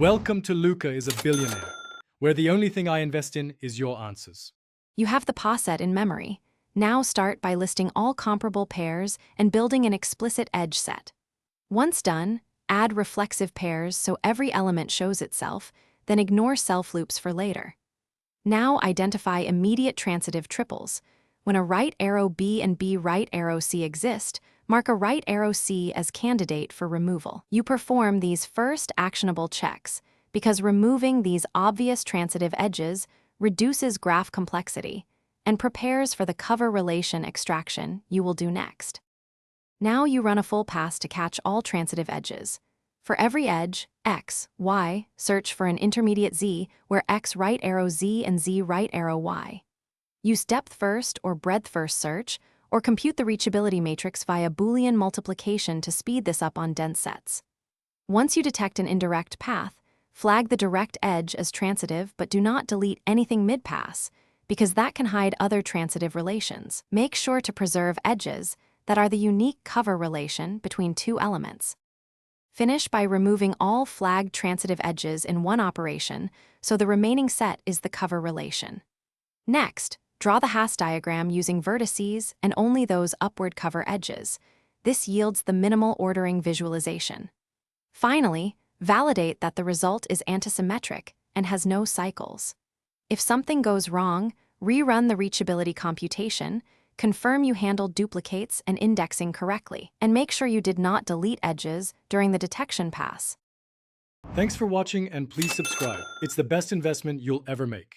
Welcome to Luca is a Billionaire, where the only thing I invest in is your answers. You have the PA set in memory. Now start by listing all comparable pairs and building an explicit edge set. Once done, add reflexive pairs so every element shows itself, then ignore self loops for later. Now identify immediate transitive triples. When a right arrow B and B right arrow C exist, mark a right arrow C as candidate for removal. You perform these first actionable checks because removing these obvious transitive edges reduces graph complexity and prepares for the cover relation extraction you will do next. Now you run a full pass to catch all transitive edges. For every edge, X, Y, search for an intermediate Z where X right arrow Z and Z right arrow Y. Use depth first or breadth first search, or compute the reachability matrix via Boolean multiplication to speed this up on dense sets. Once you detect an indirect path, flag the direct edge as transitive but do not delete anything mid-pass, because that can hide other transitive relations. Make sure to preserve edges that are the unique cover relation between two elements. Finish by removing all flagged transitive edges in one operation, so the remaining set is the cover relation. Next, draw the Hasse diagram using vertices and only those upward cover edges. This yields the minimal ordering visualization. Finally, validate that the result is antisymmetric and has no cycles. If something goes wrong, rerun the reachability computation, confirm you handled duplicates and indexing correctly, and make sure you did not delete edges during the detection pass. Thanks for watching and please subscribe. It's the best investment you'll ever make.